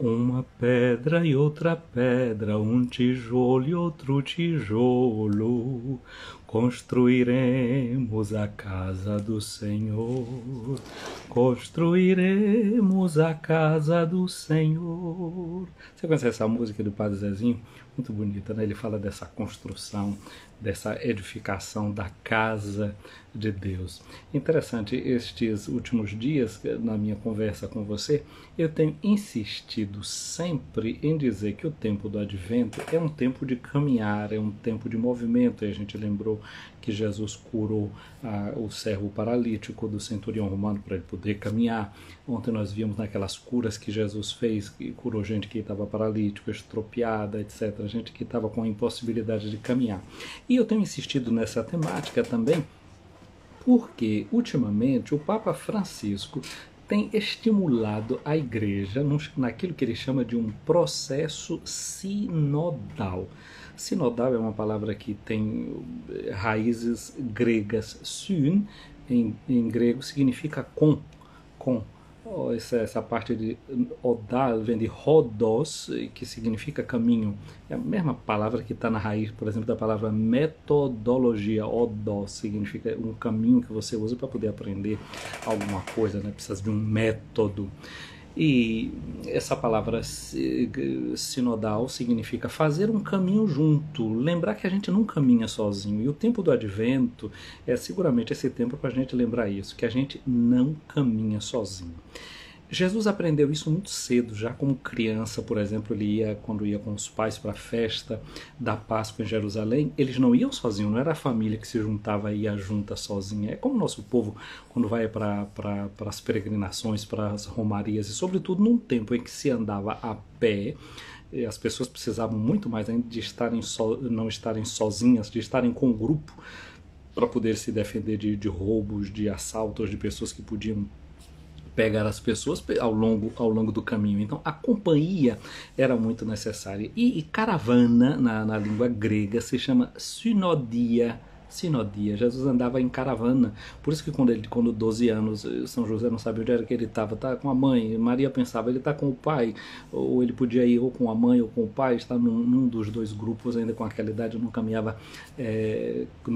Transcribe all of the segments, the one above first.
Uma pedra e outra pedra, um tijolo e outro tijolo, construiremos a casa do Senhor, construiremos a casa do Senhor. Você conhece essa música do Padre Zezinho? Muito bonita, né? Ele fala dessa construção, dessa edificação da casa de Deus. Interessante, estes últimos dias, na minha conversa com você, eu tenho insistido sempre em dizer que o tempo do Advento é um tempo de caminhar, é um tempo de movimento. E a gente lembrou que Jesus curou o servo paralítico do centurião romano para ele poder caminhar. Ontem nós vimos naquelas curas que Jesus fez, que curou gente que estava paralítica, estropiada, etc. Gente que estava com a impossibilidade de caminhar. E eu tenho insistido nessa temática também porque, ultimamente, o Papa Francisco tem estimulado a Igreja naquilo que ele chama de um processo sinodal. Sinodal é uma palavra que tem raízes gregas. Syn, em grego, significa com. Essa parte de odal vem de rodos, que significa caminho. É a mesma palavra que está na raiz, por exemplo, da palavra metodologia. Odos significa um caminho que você usa para poder aprender alguma coisa, né? Precisa de um método. E essa palavra sinodal significa fazer um caminho junto, lembrar que a gente não caminha sozinho. E o tempo do Advento é seguramente esse tempo para a gente lembrar isso, que a gente não caminha sozinho. Jesus aprendeu isso muito cedo, já como criança, por exemplo, quando ia com os pais para a festa da Páscoa em Jerusalém, eles não iam sozinhos, não era a família que se juntava e ia junta sozinha. É como o nosso povo, quando vai para as peregrinações, para as romarias, e sobretudo num tempo em que se andava a pé, as pessoas precisavam muito mais ainda de não estarem sozinhas, de estarem com um grupo para poder se defender de roubos, de assaltos, de pessoas que podiam pegar as pessoas ao longo do caminho. Então a companhia era muito necessária. E caravana, na língua grega, se chama sinodia. Jesus andava em caravana. Por isso que quando 12 anos, São José não sabia onde era que ele estava. Tá com a mãe. Maria pensava, ele está com o pai. Ou ele podia ir ou com a mãe ou com o pai. Está num dos dois grupos, ainda com aquela idade. Não caminhava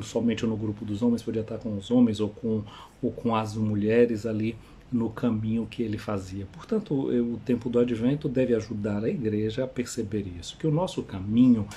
somente no grupo dos homens. Podia estar com os homens ou com as mulheres ali no caminho que ele fazia. Portanto, o tempo do Advento deve ajudar a Igreja a perceber isso, que o nosso caminho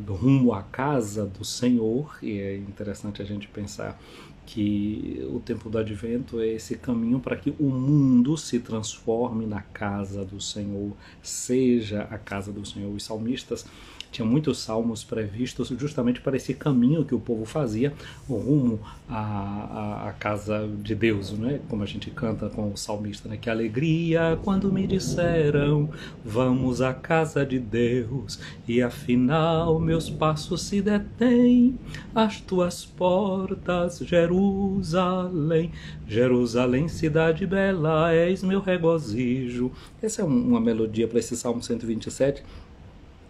rumo à casa do Senhor, e é interessante a gente pensar que o tempo do Advento é esse caminho para que o mundo se transforme na casa do Senhor, seja a casa do Senhor. Os salmistas tinha muitos salmos previstos justamente para esse caminho que o povo fazia rumo à casa de Deus, né? Como a gente canta com o salmista, né? Que alegria quando me disseram vamos à casa de Deus, e afinal meus passos se detêm às tuas portas, Jerusalém. Jerusalém, cidade bela, és meu regozijo. Essa é uma melodia para esse Salmo 127,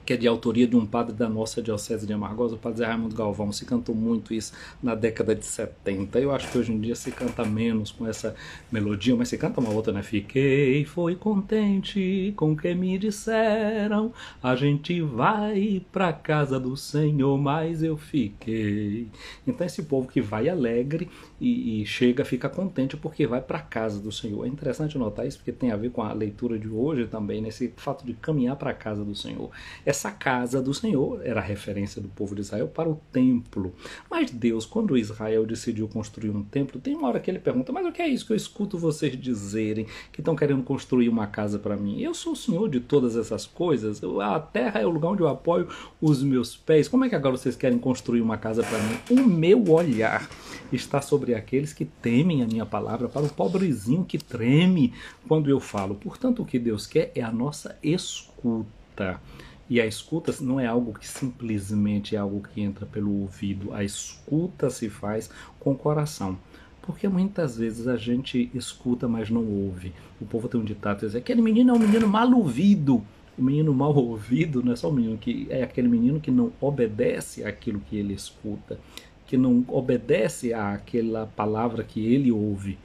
que é de autoria de um padre da nossa diocese de Amargosa, o padre Zé Raimundo Galvão. Se cantou muito isso na década de 70. Eu acho que hoje em dia se canta menos com essa melodia, mas se canta uma outra, né? Fiquei, foi contente com o que me disseram, a gente vai pra casa do Senhor, mas eu fiquei. Então esse povo que vai alegre e chega, fica contente porque vai pra casa do Senhor. É interessante notar isso porque tem a ver com a leitura de hoje também, nesse fato de caminhar pra casa do Senhor. Essa casa do Senhor era a referência do povo de Israel para o templo. Mas Deus, quando Israel decidiu construir um templo, tem uma hora que ele pergunta, mas o que é isso que eu escuto vocês dizerem, que estão querendo construir uma casa para mim? Eu sou o Senhor de todas essas coisas, a terra é o lugar onde eu apoio os meus pés. Como é que agora vocês querem construir uma casa para mim? O meu olhar está sobre aqueles que temem a minha palavra, para o pobrezinho que treme quando eu falo. Portanto, o que Deus quer é a nossa escuta. E a escuta não é algo que simplesmente é algo que entra pelo ouvido. A escuta se faz com o coração. Porque muitas vezes a gente escuta, mas não ouve. O povo tem um ditado que diz, aquele menino é um menino mal ouvido. O menino mal ouvido não é só o menino, é aquele menino que não obedece àquilo que ele escuta, que não obedece àquela palavra que ele ouve,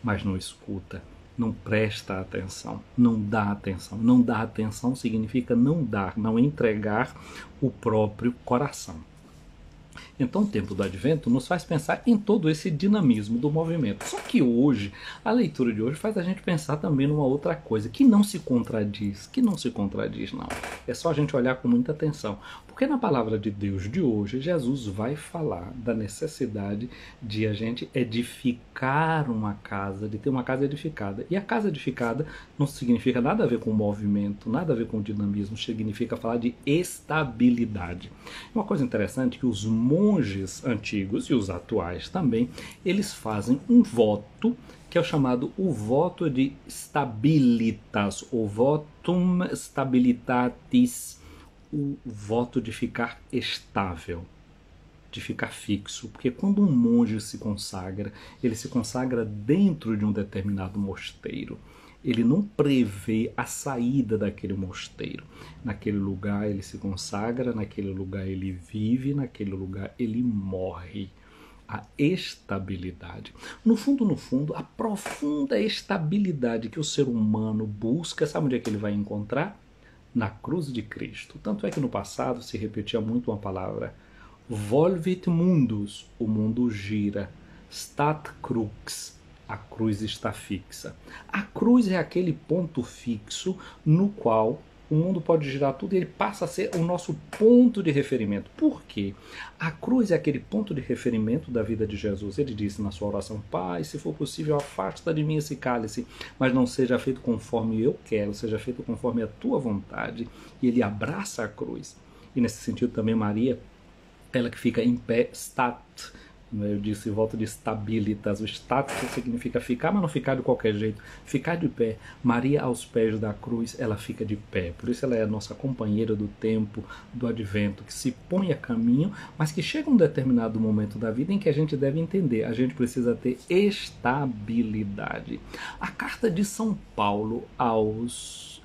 mas não escuta. não presta atenção, não dá atenção. Não dá atenção significa não dar, não entregar o próprio coração. Então o tempo do Advento nos faz pensar em todo esse dinamismo do movimento. Só que hoje, a leitura de hoje faz a gente pensar também numa outra coisa, que não se contradiz, não. É só a gente olhar com muita atenção. Porque na palavra de Deus de hoje, Jesus vai falar da necessidade de a gente edificar uma casa, de ter uma casa edificada. E a casa edificada não significa nada a ver com movimento, nada a ver com dinamismo, significa falar de estabilidade. Uma coisa interessante é que os monges antigos e os atuais também, eles fazem um voto que é o chamado o voto de stabilitas, o votum stabilitatis, o voto de ficar estável, de ficar fixo, porque quando um monge se consagra, ele se consagra dentro de um determinado mosteiro. Ele não prevê a saída daquele mosteiro. Naquele lugar ele se consagra, naquele lugar ele vive, naquele lugar ele morre. A estabilidade. No fundo, a profunda estabilidade que o ser humano busca, sabe onde é que ele vai encontrar? Na cruz de Cristo. Tanto é que no passado se repetia muito uma palavra: volvit mundus, o mundo gira, stat crux, a cruz está fixa. A cruz é aquele ponto fixo no qual o mundo pode girar tudo e ele passa a ser o nosso ponto de referimento. Por quê? A cruz é aquele ponto de referimento da vida de Jesus. Ele disse na sua oração: Pai, se for possível, afasta de mim esse cálice, mas não seja feito conforme eu quero, seja feito conforme a tua vontade. E ele abraça a cruz. E nesse sentido também Maria, ela que fica em pé, stat. Eu disse volta de stabilitas. O status significa ficar, mas não ficar de qualquer jeito. Ficar de pé. Maria, aos pés da cruz, ela fica de pé. Por isso ela é a nossa companheira do tempo, do advento, que se põe a caminho, mas que chega um determinado momento da vida em que a gente deve entender. A gente precisa ter estabilidade. A carta de São Paulo aos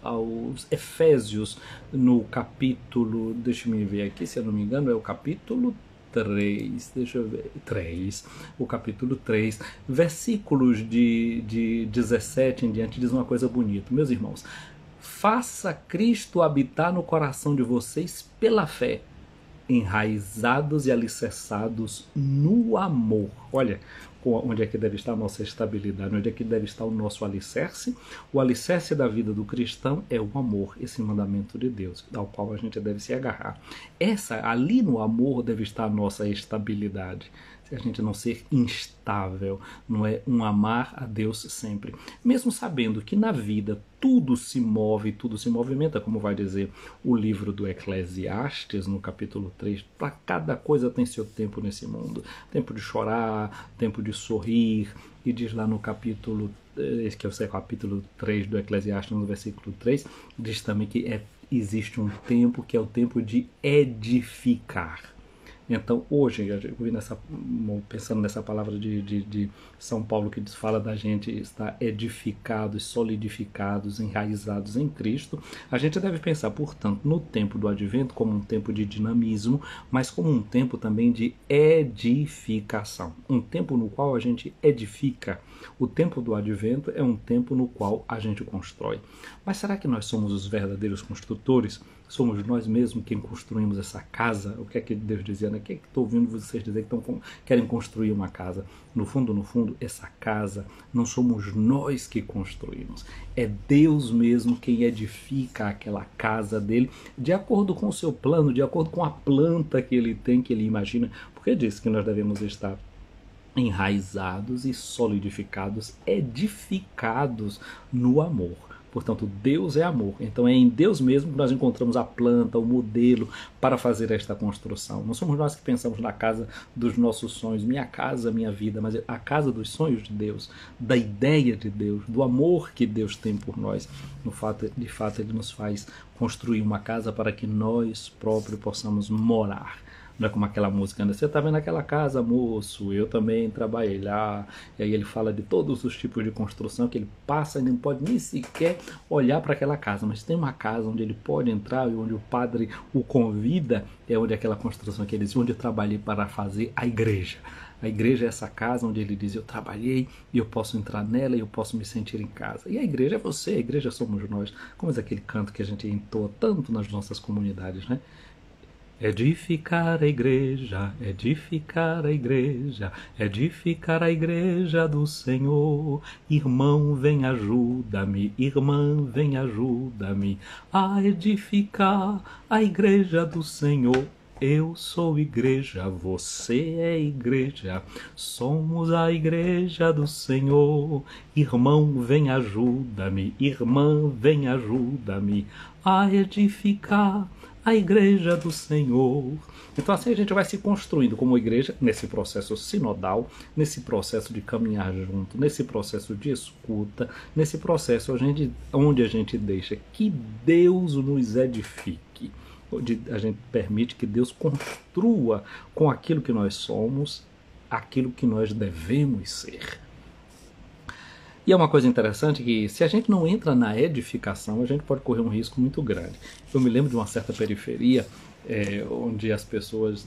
Efésios, no capítulo, deixa eu ver aqui, se eu não me engano, é o capítulo 3, deixa eu ver, 3, o capítulo 3, versículos de 17 em diante, diz uma coisa bonita. Meus irmãos, faça Cristo habitar no coração de vocês pela fé, enraizados e alicerçados no amor. Olha, onde é que deve estar a nossa estabilidade, onde é que deve estar o nosso alicerce. O alicerce da vida do cristão é o amor, esse mandamento de Deus, ao qual a gente deve se agarrar. Ali no amor deve estar a nossa estabilidade. Se a gente não ser instável, não é um amar a Deus sempre. Mesmo sabendo que na vida tudo se move, tudo se movimenta, como vai dizer o livro do Eclesiastes, no capítulo 3, para cada coisa tem seu tempo nesse mundo. Tempo de chorar, tempo de sorrir, e diz lá no capítulo, esse que é o capítulo 3 do Eclesiastes, no versículo 3, diz também que existe um tempo que é o tempo de edificar. Então, hoje, pensando nessa palavra de São Paulo, que fala da gente estar edificados, solidificados, enraizados em Cristo, a gente deve pensar, portanto, no tempo do Advento como um tempo de dinamismo, mas como um tempo também de edificação. Um tempo no qual a gente edifica. O tempo do Advento é um tempo no qual a gente constrói. Mas será que nós somos os verdadeiros construtores? Somos nós mesmos quem construímos essa casa? O que é que Deus dizia? O que é que estou ouvindo vocês dizer que querem construir uma casa? No fundo, essa casa não somos nós que construímos. É Deus mesmo quem edifica aquela casa dele de acordo com o seu plano, de acordo com a planta que ele tem, que ele imagina. Porque disse que nós devemos estar enraizados e solidificados, edificados no amor. Portanto, Deus é amor. Então é em Deus mesmo que nós encontramos a planta, o modelo para fazer esta construção. Não somos nós que pensamos na casa dos nossos sonhos, minha casa, minha vida, mas a casa dos sonhos de Deus, da ideia de Deus, do amor que Deus tem por nós. De fato, Ele nos faz construir uma casa para que nós próprios possamos morar. Não é como aquela música, né? Você está vendo aquela casa, moço? Eu também trabalhei lá. E aí ele fala de todos os tipos de construção que ele passa e não pode nem sequer olhar para aquela casa. Mas tem uma casa onde ele pode entrar e onde o padre o convida, é onde aquela construção que ele diz, onde eu trabalhei para fazer a igreja. A igreja é essa casa onde ele diz, eu trabalhei e eu posso entrar nela e eu posso me sentir em casa. E a igreja é você, a igreja somos nós. Como é aquele canto que a gente entoa tanto nas nossas comunidades, né? Edificar a igreja, edificar a igreja, edificar a igreja do Senhor. Irmão, vem ajuda-me, irmã, vem ajuda-me a edificar a igreja do Senhor. Eu sou igreja, você é igreja, somos a igreja do Senhor. Irmão, vem ajuda-me, irmã, vem ajuda-me a edificar a igreja do Senhor. Então assim a gente vai se construindo como igreja nesse processo sinodal, nesse processo de caminhar junto, nesse processo de escuta, nesse processo onde a gente deixa que Deus nos edifique, onde a gente permite que Deus construa com aquilo que nós somos, aquilo que nós devemos ser. E é uma coisa interessante que, se a gente não entra na edificação, a gente pode correr um risco muito grande. Eu me lembro de uma certa periferia, onde as pessoas,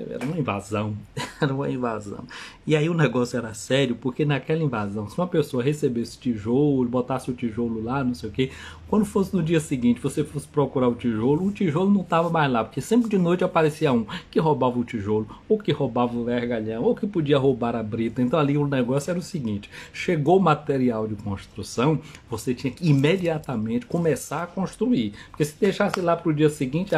era uma invasão, era uma invasão. E aí o negócio era sério, porque naquela invasão, se uma pessoa recebesse tijolo, botasse o tijolo lá, não sei o quê, quando fosse no dia seguinte, você fosse procurar o tijolo não estava mais lá, porque sempre de noite aparecia um que roubava o tijolo, ou que roubava o vergalhão, ou que podia roubar a brita. Então ali o negócio era o seguinte, chegou o material de construção, você tinha que imediatamente começar a construir, porque se deixasse lá para o dia seguinte,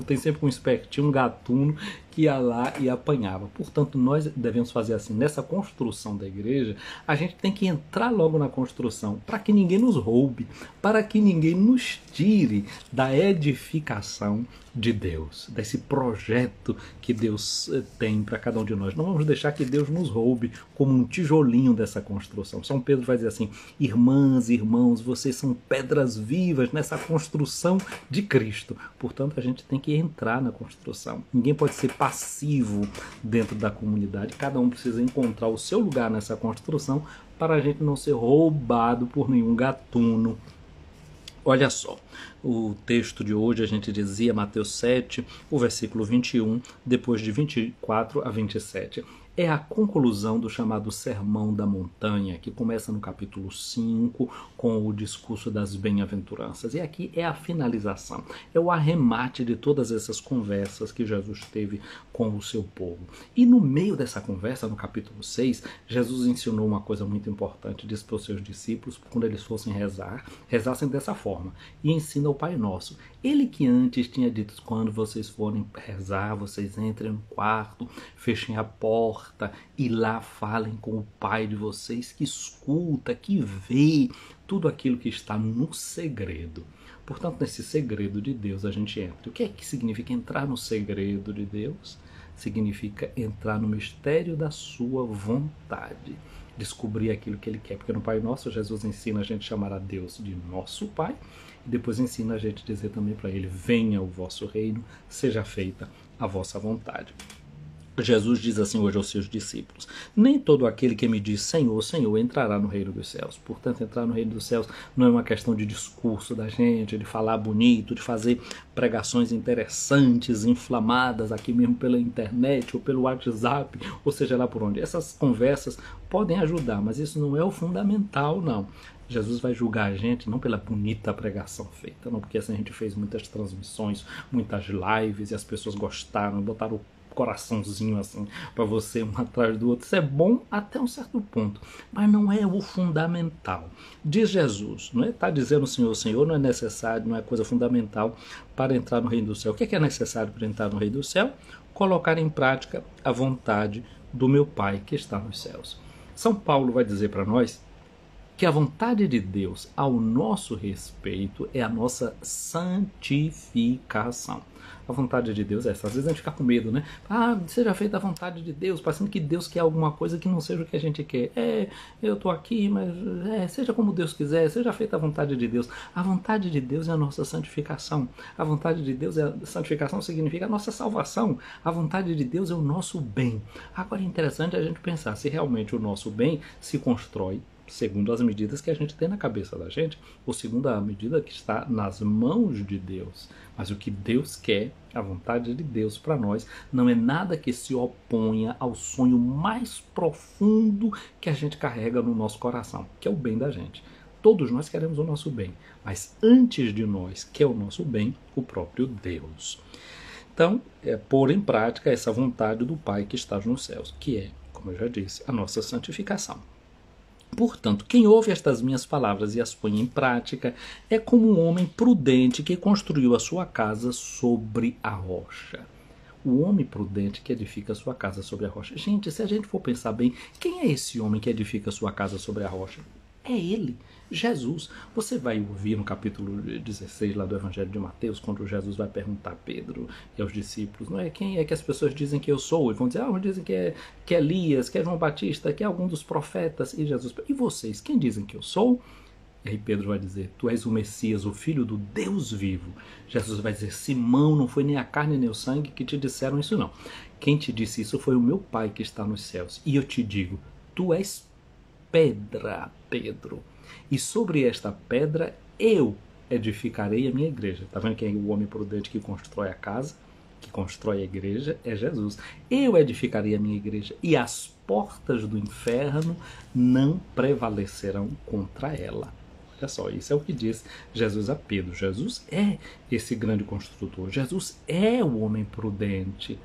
tem sempre um espertinho, um gatuno, que ia lá e apanhava. Portanto, nós devemos fazer assim, nessa construção da igreja, a gente tem que entrar logo na construção, para que ninguém nos roube, para que ninguém nos tire da edificação de Deus, desse projeto que Deus tem para cada um de nós. Não vamos deixar que Deus nos roube como um tijolinho dessa construção. São Pedro vai dizer assim, irmãs e irmãos, vocês são pedras vivas nessa construção de Cristo. Portanto, a gente tem que entrar na construção. Ninguém pode ser passivo dentro da comunidade. Cada um precisa encontrar o seu lugar nessa construção para a gente não ser roubado por nenhum gatuno. Olha só, o texto de hoje a gente dizia, Mateus 7, o versículo 21, depois de 24 a 27. É a conclusão do chamado Sermão da Montanha, que começa no capítulo 5, com o discurso das bem-aventuranças. E aqui é a finalização, é o arremate de todas essas conversas que Jesus teve com o seu povo. E no meio dessa conversa, no capítulo 6, Jesus ensinou uma coisa muito importante, disse para os seus discípulos, quando eles fossem rezar, rezassem dessa forma, e ensina o Pai Nosso. Ele que antes tinha dito, quando vocês forem rezar, vocês entrem no quarto, fechem a porta, e lá falem com o Pai de vocês, que escuta, que vê tudo aquilo que está no segredo. Portanto, nesse segredo de Deus a gente entra. O que é que significa entrar no segredo de Deus? Significa entrar no mistério da sua vontade, descobrir aquilo que Ele quer. Porque no Pai Nosso, Jesus ensina a gente chamar a Deus de nosso Pai, e depois ensina a gente dizer também para Ele, venha o vosso reino, seja feita a vossa vontade. Jesus diz assim hoje aos seus discípulos, nem todo aquele que me diz Senhor, Senhor, entrará no reino dos céus. Portanto, entrar no reino dos céus não é uma questão de discurso da gente, de falar bonito, de fazer pregações interessantes, inflamadas aqui mesmo pela internet ou pelo WhatsApp, ou seja lá por onde. Essas conversas podem ajudar, mas isso não é o fundamental, não. Jesus vai julgar a gente não pela bonita pregação feita, não porque assim a gente fez muitas transmissões, muitas lives e as pessoas gostaram, botaram o coraçãozinho assim para você um atrás do outro. Isso é bom até um certo ponto, mas não é o fundamental. Diz Jesus, não é? Está dizendo Senhor, Senhor, não é necessário, não é coisa fundamental para entrar no reino do céu. O que é necessário para entrar no reino do céu? Colocar em prática a vontade do meu Pai que está nos céus. São Paulo vai dizer para nós que a vontade de Deus ao nosso respeito é a nossa santificação. A vontade de Deus é essa. Às vezes a gente fica com medo, né? Seja feita a vontade de Deus, parecendo que Deus quer alguma coisa que não seja o que a gente quer. Eu estou aqui, mas seja como Deus quiser, seja feita a vontade de Deus. A vontade de Deus é a nossa santificação. A vontade de Deus a santificação significa a nossa salvação. A vontade de Deus é o nosso bem. Agora é interessante a gente pensar se realmente o nosso bem se constrói segundo as medidas que a gente tem na cabeça da gente, ou segundo a medida que está nas mãos de Deus. Mas o que Deus quer, a vontade de Deus para nós, não é nada que se oponha ao sonho mais profundo que a gente carrega no nosso coração, que é o bem da gente. Todos nós queremos o nosso bem, mas antes de nós quer o nosso bem, o próprio Deus. Então, pôr em prática essa vontade do Pai que está nos céus, que é, como eu já disse, a nossa santificação. Portanto, quem ouve estas minhas palavras e as põe em prática é como um homem prudente que construiu a sua casa sobre a rocha. O homem prudente que edifica a sua casa sobre a rocha. Gente, se a gente for pensar bem, quem é esse homem que edifica a sua casa sobre a rocha? É ele, Jesus. Você vai ouvir no capítulo 16 lá do Evangelho de Mateus, quando Jesus vai perguntar a Pedro e aos discípulos, não é, quem é que as pessoas dizem que eu sou? E vão dizer, uns dizem que é Elias, que é João Batista, que é algum dos profetas. E Jesus, e vocês, quem dizem que eu sou? E aí Pedro vai dizer, tu és o Messias, o Filho do Deus vivo. Jesus vai dizer, Simão, não foi nem a carne nem o sangue que te disseram isso não. Quem te disse isso foi o meu Pai que está nos céus. E eu te digo, tu és pedra, Pedro, e sobre esta pedra eu edificarei a minha igreja. Está vendo quem é o homem prudente que constrói a casa, que constrói a igreja? É Jesus. Eu edificarei a minha igreja e as portas do inferno não prevalecerão contra ela. Olha só, isso é o que diz Jesus a Pedro. Jesus é esse grande construtor. Jesus é o homem prudente,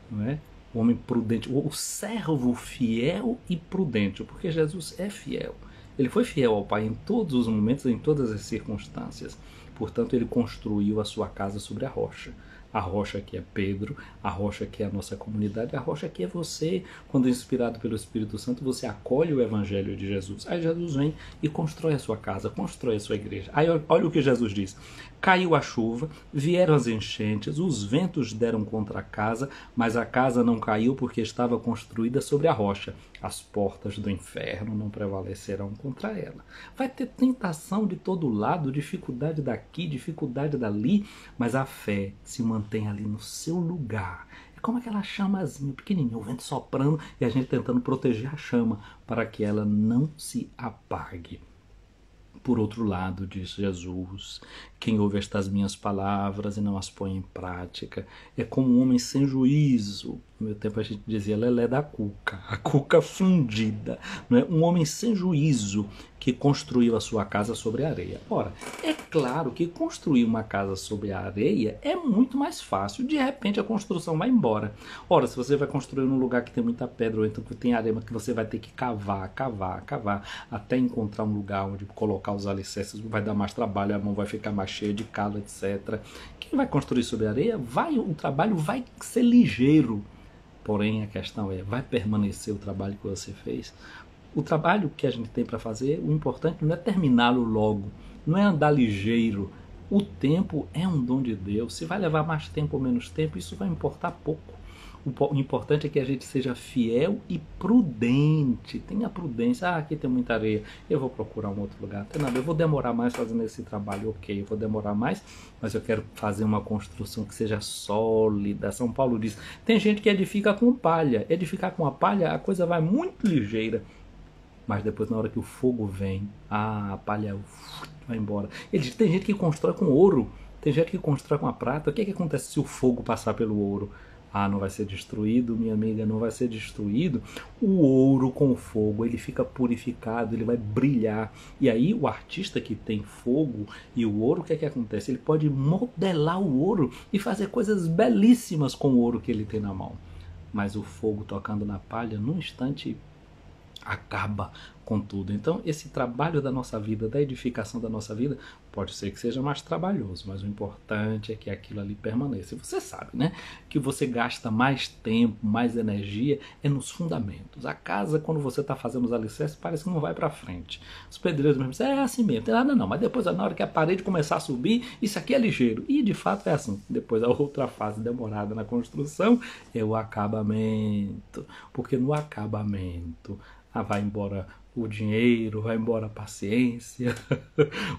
não é? O homem prudente, o servo fiel e prudente, porque Jesus é fiel. Ele foi fiel ao Pai em todos os momentos, em todas as circunstâncias. Portanto, ele construiu a sua casa sobre a rocha. A rocha que é Pedro, a rocha que é a nossa comunidade, a rocha que é você. Quando inspirado pelo Espírito Santo, você acolhe o Evangelho de Jesus. Aí Jesus vem e constrói a sua casa, constrói a sua igreja. Aí olha o que Jesus diz. Caiu a chuva, vieram as enchentes, os ventos deram contra a casa, mas a casa não caiu porque estava construída sobre a rocha. As portas do inferno não prevalecerão contra ela. Vai ter tentação de todo lado, dificuldade daqui, dificuldade dali, mas a fé se mantém ali no seu lugar. É como aquela chamazinha pequenininha, o vento soprando e a gente tentando proteger a chama para que ela não se apague. Por outro lado, diz Jesus, quem ouve estas minhas palavras e não as põe em prática é como um homem sem juízo. No meu tempo a gente dizia lelé da cuca, a cuca fundida. Não é? Um homem sem juízo que construiu a sua casa sobre a areia. Ora, é claro que construir uma casa sobre a areia é muito mais fácil. De repente a construção vai embora. Ora, se você vai construir num lugar que tem muita pedra ou então que tem areia, que você vai ter que cavar, até encontrar um lugar onde colocar os alicerces, vai dar mais trabalho, a mão vai ficar mais cheia de calo, etc. Quem vai construir sobre a areia, o trabalho vai ser ligeiro. Porém, a questão é, vai permanecer o trabalho que você fez? O trabalho que a gente tem para fazer, o importante não é terminá-lo logo, não é andar ligeiro. O tempo é um dom de Deus. Se vai levar mais tempo ou menos tempo, isso vai importar pouco. O importante é que a gente seja fiel e prudente. Tenha prudência. Aqui tem muita areia, eu vou procurar um outro lugar. Tem nada, eu vou demorar mais fazendo esse trabalho. Ok, eu vou demorar mais, mas eu quero fazer uma construção que seja sólida. São Paulo diz, tem gente que edifica com palha. Edificar com a palha, a coisa vai muito ligeira. Mas depois, na hora que o fogo vem, a palha vai embora. Ele diz, tem gente que constrói com ouro, tem gente que constrói com a prata. O que acontece se o fogo passar pelo ouro? Não vai ser destruído, minha amiga, não vai ser destruído. O ouro com o fogo, ele fica purificado, ele vai brilhar. E aí o artista que tem fogo e o ouro, o que acontece? Ele pode modelar o ouro e fazer coisas belíssimas com o ouro que ele tem na mão. Mas o fogo tocando na palha, num instante, acaba com tudo. Então, esse trabalho da nossa vida, da edificação da nossa vida, pode ser que seja mais trabalhoso, mas o importante é que aquilo ali permaneça. E você sabe, né? Que você gasta mais tempo, mais energia é nos fundamentos. A casa, quando você está fazendo os alicerces, parece que não vai para frente. Os pedreiros mesmo dizem, é assim mesmo, tem nada não, mas depois, na hora que a parede começar a subir, isso aqui é ligeiro. E de fato é assim. Depois, a outra fase demorada na construção é o acabamento. Porque no acabamento, vai embora o dinheiro, vai embora a paciência,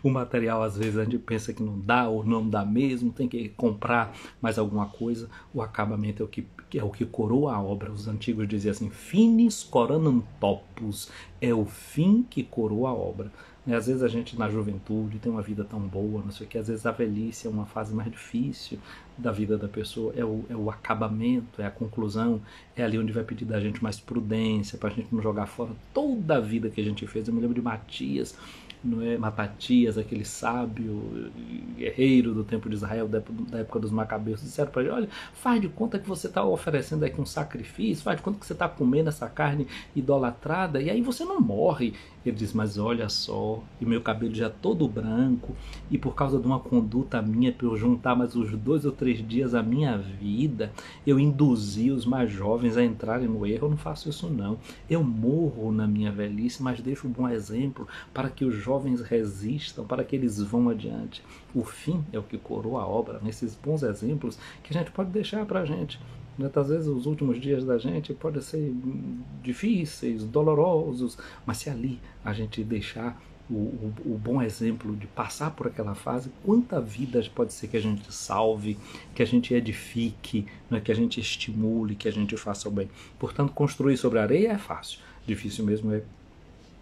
o material às vezes a gente pensa que não dá ou não dá mesmo, tem que comprar mais alguma coisa. O acabamento é o que coroa a obra. Os antigos diziam assim, finis coronam topos, é o fim que coroa a obra. Às vezes a gente na juventude tem uma vida tão boa, não sei o que, às vezes a velhice é uma fase mais difícil da vida da pessoa, é o acabamento, é a conclusão, é ali onde vai pedir da gente mais prudência, para a gente não jogar fora toda a vida que a gente fez. Eu me lembro de Matias, não é? Matatias, aquele sábio guerreiro do tempo de Israel, da época dos Macabeus, disseram para ele, olha, faz de conta que você está oferecendo aqui um sacrifício, faz de conta que você está comendo essa carne idolatrada, e aí você não morre. Ele diz, mas olha só, e meu cabelo já todo branco, e por causa de uma conduta minha, para eu juntar mais uns 2 ou 3 dias a minha vida, eu induzi os mais jovens a entrarem no erro. Eu não faço isso não. Eu morro na minha velhice, mas deixo um bom exemplo para que os jovens resistam, para que eles vão adiante. O fim é o que coroa a obra, nesses bons exemplos que a gente pode deixar para a gente. Muitas vezes os últimos dias da gente podem ser difíceis, dolorosos, mas se ali a gente deixar o bom exemplo de passar por aquela fase, quanta vida pode ser que a gente salve, que a gente edifique, né, que a gente estimule, que a gente faça o bem. Portanto, construir sobre a areia é fácil, difícil mesmo é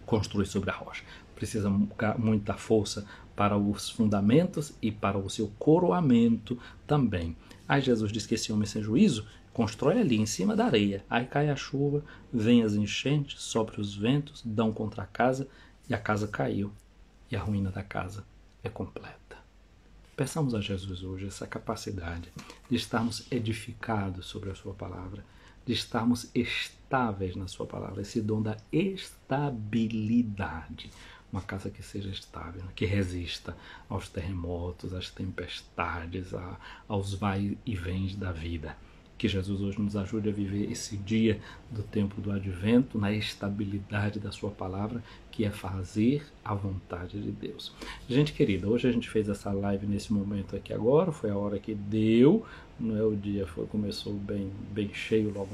construir sobre a rocha. Precisa muita força para os fundamentos e para o seu coroamento também. Aí Jesus diz que esse homem sem juízo constrói ali em cima da areia. Aí cai a chuva, vem as enchentes, sopra os ventos, dão contra a casa e a casa caiu. E a ruína da casa é completa. Peçamos a Jesus hoje essa capacidade de estarmos edificados sobre a sua palavra, de estarmos estáveis na sua palavra, esse dom da estabilidade. Uma casa que seja estável, que resista aos terremotos, às tempestades, aos vai e vens da vida. Que Jesus hoje nos ajude a viver esse dia do tempo do advento na estabilidade da sua palavra, que é fazer a vontade de Deus. Gente querida, hoje a gente fez essa live nesse momento aqui agora, foi a hora que deu, não é? O dia começou bem cheio logo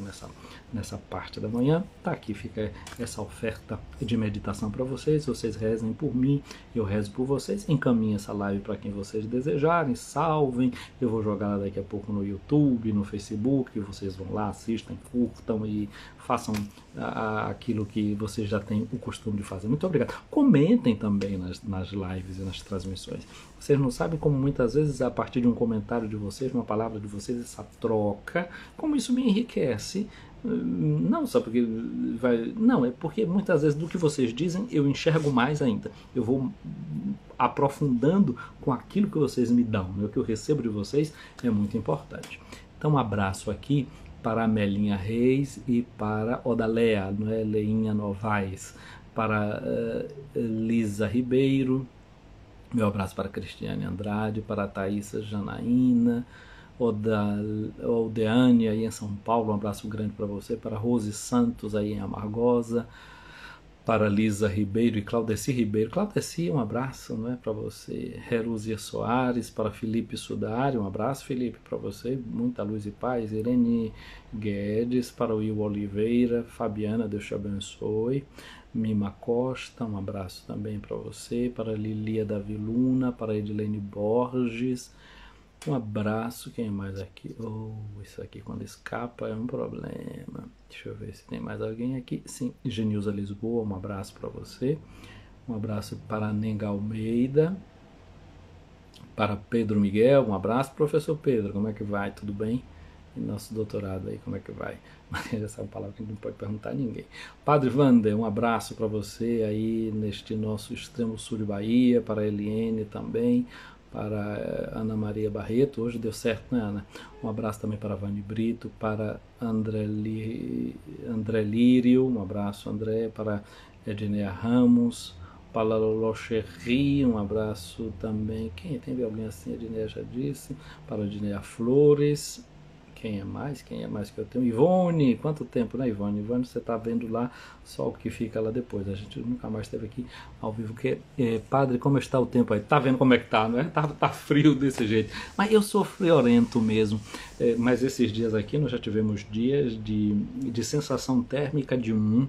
nessa parte da manhã. Tá aqui, fica essa oferta de meditação para vocês. Vocês rezem por mim, eu rezo por vocês. Encaminhem essa live para quem vocês desejarem, salvem. Eu vou jogar ela daqui a pouco no YouTube, no Facebook. Vocês vão lá, assistam, curtam e façam aquilo que vocês já têm o costume de fazer. Muito obrigado. Comentem também nas lives e nas transmissões. Vocês não sabem como muitas vezes, a partir de um comentário de vocês, uma palavra de vocês, essa troca, como isso me enriquece. Não só porque não, é porque muitas vezes do que vocês dizem eu enxergo mais ainda. Eu vou aprofundando com aquilo que vocês me dão, né? O que eu recebo de vocês é muito importante. Então, um abraço aqui para a Melinha Reis e para Odalea, não é? Leinha Novaes, para Lisa Ribeiro, meu abraço para Cristiane Andrade, para a Thaísa Janaína, Odeane aí em São Paulo, um abraço grande para você, para Rose Santos aí em Amargosa, para Lisa Ribeiro e Claudeci Ribeiro. Claudeci, um abraço, não é, para você. Herúzia Soares, para Felipe Sudari, um abraço, Felipe, para você. Muita luz e paz. Irene Guedes, para Will Oliveira. Fabiana, Deus te abençoe. Mima Costa, um abraço também para você. Para Lilia Davi Luna, para Edilene Borges. Um abraço, quem é mais aqui? Isso aqui quando escapa é um problema. Deixa eu ver se tem mais alguém aqui. Sim, Genilza Lisboa, um abraço para você. Um abraço para Nenga Almeida. Para Pedro Miguel, um abraço. Professor Pedro, como é que vai? Tudo bem? E nosso doutorado aí, como é que vai? Mas essa é uma palavra que a gente não pode perguntar a ninguém. Padre Wander, um abraço para você aí neste nosso extremo sul de Bahia. Para a Eliene também. Para Ana Maria Barreto, hoje deu certo, né, Ana? Um abraço também para Vani Brito, para André Lírio, um abraço, André, para Edneia Ramos, para Locherry, um abraço também, tem alguém assim, Edneia já disse, para Edneia Flores, quem é mais que eu tenho? Ivone, quanto tempo, né, Ivone? Ivone, você está vendo lá só o que fica lá depois. A gente nunca mais esteve aqui ao vivo. Padre, como está o tempo aí? Tá vendo como é que tá, não é? Tá frio desse jeito. Mas eu sou friorento mesmo. Mas esses dias aqui nós já tivemos dias de sensação térmica de 1,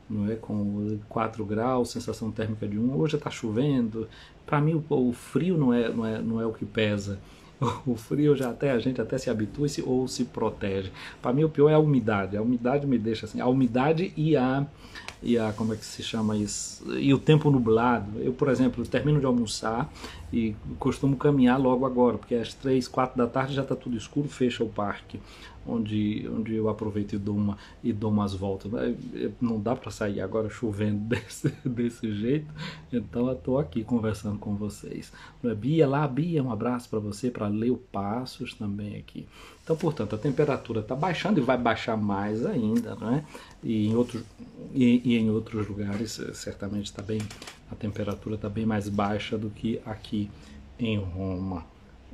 não é? Com 4 graus, sensação térmica de 1. Hoje está chovendo. Para mim o frio não é o que pesa. O frio já a gente até se habitua ou se protege. Para mim o pior é a umidade. A umidade me deixa assim. A umidade e a como é que se chama isso? E o tempo nublado. Eu, por exemplo, termino de almoçar e costumo caminhar logo agora, porque às 3, 4 da tarde já está tudo escuro, fecha o parque onde eu aproveito e dou umas voltas. Não dá para sair agora chovendo desse jeito, então eu estou aqui conversando com vocês. Bia, um abraço para você, para Leo Passos também aqui. Então, portanto, a temperatura está baixando e vai baixar mais ainda, né? E em outros lugares, certamente a temperatura está bem mais baixa do que aqui em Roma.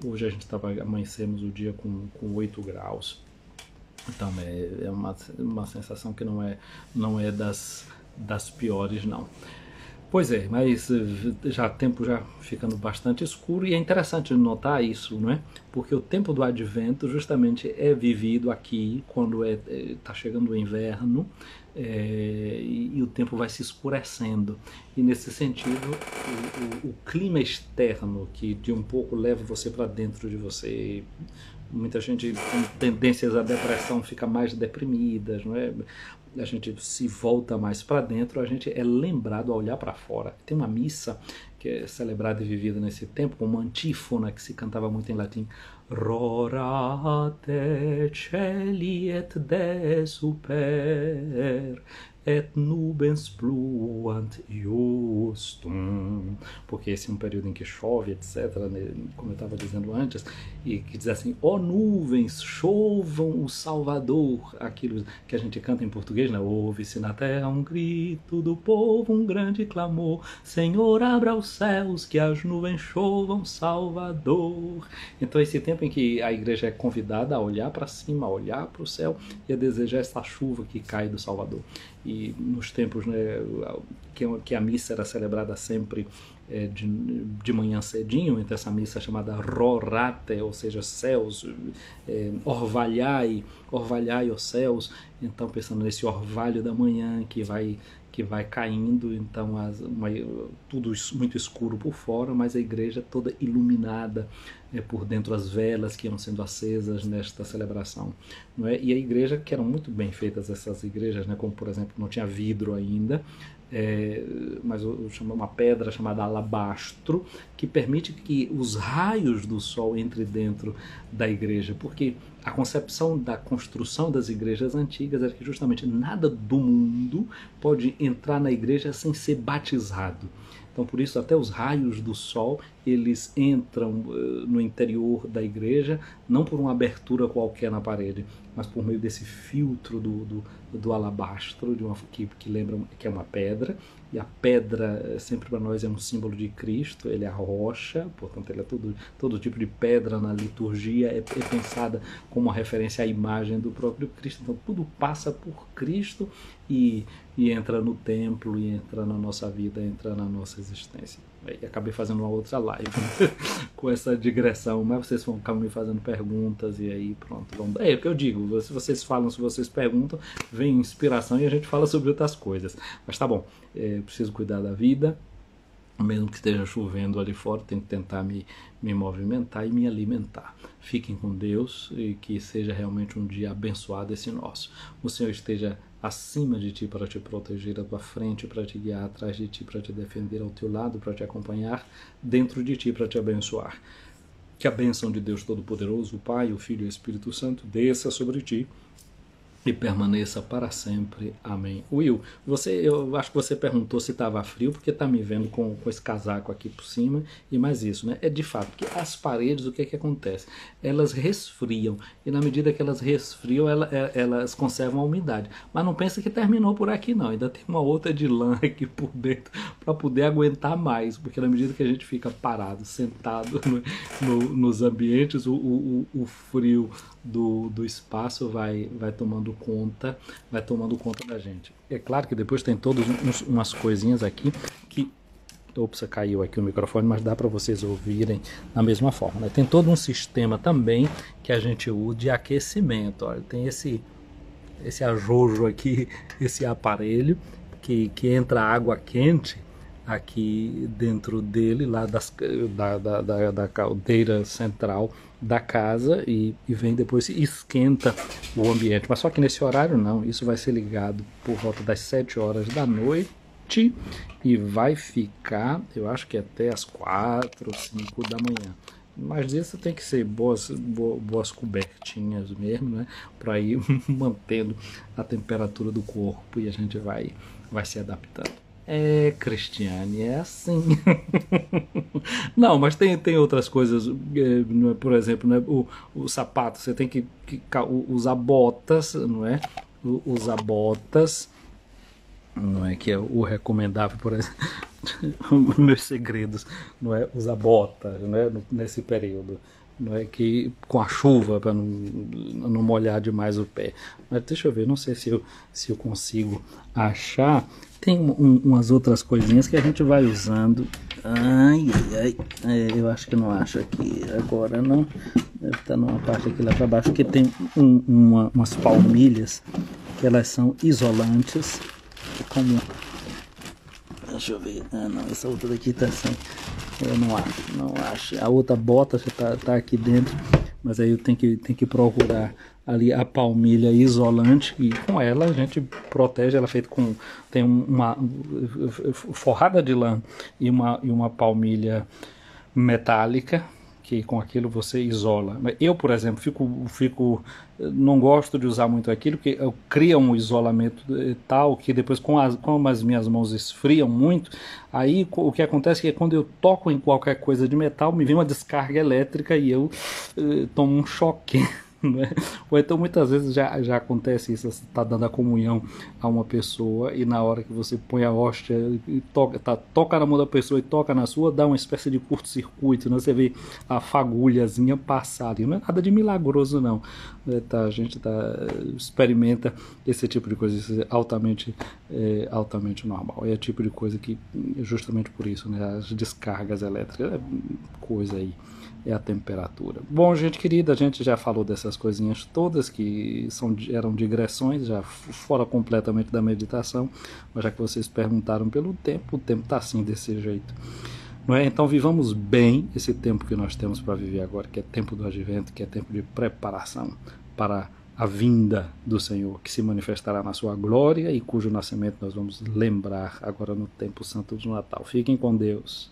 Hoje a gente amanhecemos o dia com 8 graus. Então é uma sensação que não é das piores, não. Pois é, mas já o tempo já ficando bastante escuro e é interessante notar isso, não é? Porque o tempo do advento justamente é vivido aqui quando está chegando o inverno e o tempo vai se escurecendo. E nesse sentido, o clima externo que de um pouco leva você para dentro de você. Muita gente com tendências à depressão fica mais deprimida, não é? A gente se volta mais para dentro, a gente é lembrado a olhar para fora. Tem uma missa que é celebrada e vivida nesse tempo, com uma antífona que se cantava muito em latim. Rora te celi et de super et nubens pluant justum, porque esse é um período em que chove, etc., né, como eu estava dizendo antes, e que diz assim, ó nuvens, chovam o Salvador, aquilo que a gente canta em português, né? Ouve-se na terra um grito do povo, um grande clamor, Senhor, abra os céus, que as nuvens chovam Salvador. Então esse tempo em que a igreja é convidada a olhar para cima, a olhar para o céu e a desejar essa chuva que cai do Salvador. E nos tempos, né, que a missa era celebrada sempre de manhã cedinho, então essa missa chamada Rorate, ou seja, céus, orvalhai os céus, então pensando nesse orvalho da manhã que vai caindo, então tudo muito escuro por fora, mas a igreja toda iluminada por dentro, as velas que iam sendo acesas nesta celebração, não é? E a igreja, que eram muito bem feitas essas igrejas, né? Como por exemplo, não tinha vidro ainda, mas uma pedra chamada alabastro, que permite que os raios do sol entrem dentro da igreja, porque a concepção da construção das igrejas antigas era que justamente nada do mundo pode entrar na igreja sem ser batizado. Então, por isso, até os raios do sol, eles entram no interior da igreja, não por uma abertura qualquer na parede, mas por meio desse filtro do alabastro, que lembra que é uma pedra. E a pedra, sempre para nós, é um símbolo de Cristo, ele é a rocha, portanto, ele é todo tipo de pedra na liturgia, é pensada como uma referência à imagem do próprio Cristo. Então, tudo passa por Cristo e entra no templo, e entra na nossa vida, entra na nossa existência. E acabei fazendo uma outra live com essa digressão, mas vocês vão ficar me fazendo perguntas e aí pronto. É o que eu digo, se vocês falam, se vocês perguntam, vem inspiração e a gente fala sobre outras coisas. Mas tá bom, preciso cuidar da vida, mesmo que esteja chovendo ali fora, tenho que tentar me movimentar e me alimentar. Fiquem com Deus e que seja realmente um dia abençoado esse nosso. O Senhor esteja acima de ti para te proteger, à tua frente para te guiar, atrás de ti para te defender, ao teu lado para te acompanhar, dentro de ti para te abençoar. Que a bênção de Deus Todo-Poderoso, o Pai, o Filho e o Espírito Santo desça sobre ti e permaneça para sempre. Amém. Will, eu acho que você perguntou se estava frio, porque está me vendo com esse casaco aqui por cima, e mais isso, né? É de fato, porque as paredes, o que é que acontece? Elas resfriam, e na medida que elas resfriam, elas conservam a umidade. Mas não pensa que terminou por aqui não, ainda tem uma outra de lã aqui por dentro, para poder aguentar mais, porque na medida que a gente fica parado, sentado nos ambientes, o frio do espaço vai tomando conta da gente. É claro que depois tem todas umas coisinhas aqui que... Ops, caiu aqui o microfone, mas dá para vocês ouvirem da mesma forma, né? Tem todo um sistema também que a gente usa de aquecimento. Olha, tem esse ajojo aqui, esse aparelho que entra água quente aqui dentro dele, lá da caldeira central da casa e vem depois e esquenta o ambiente. Mas só que nesse horário não, isso vai ser ligado por volta das 7 horas da noite e vai ficar, eu acho que até as 4 ou 5 da manhã. Mas isso tem que ser boas cobertinhas mesmo, né? Para ir mantendo a temperatura do corpo e a gente vai se adaptando. É, Cristiane, é assim. Não, mas tem outras coisas, por exemplo, né, o sapato, você tem que usar botas, não é? Usar botas, não é que é o recomendável, por exemplo. Meus segredos, não é usar bota, né, nesse período, não é que com a chuva para não molhar demais o pé. Mas deixa eu ver, não sei se eu consigo achar. Tem umas outras coisinhas que a gente vai usando. Ai, eu acho que não acho aqui agora, não. Deve estar numa parte aqui lá para baixo que tem umas palmilhas que elas são isolantes, como. Deixa eu ver. Ah, não, essa outra daqui tá sem. Eu não acho. A outra bota já tá aqui dentro, mas aí eu tenho que procurar ali a palmilha isolante e com ela a gente protege. Ela é feita com, tem uma forrada de lã e uma palmilha metálica, que com aquilo você isola. Eu, por exemplo, não gosto de usar muito aquilo, porque cria um isolamento tal que depois, como as minhas mãos esfriam muito, aí o que acontece é que quando eu toco em qualquer coisa de metal, me vem uma descarga elétrica e eu tomo um choque. Né? Ou então muitas vezes já acontece isso, você está dando a comunhão a uma pessoa e na hora que você põe a hóstia e toca na mão da pessoa e toca na sua, dá uma espécie de curto-circuito, né? Você vê a fagulhazinha passar ali, não é nada de milagroso não, a gente experimenta esse tipo de coisa, isso é altamente normal, é o tipo de coisa que justamente por isso, né? As descargas elétricas, coisa aí, é a temperatura. Bom, gente querida, a gente já falou dessas coisinhas todas que eram digressões, já fora completamente da meditação, mas já que vocês perguntaram pelo tempo, o tempo está assim, desse jeito. Não é? Então vivamos bem esse tempo que nós temos para viver agora, que é tempo do advento, que é tempo de preparação para a vinda do Senhor, que se manifestará na sua glória e cujo nascimento nós vamos lembrar agora no tempo santo do Natal. Fiquem com Deus.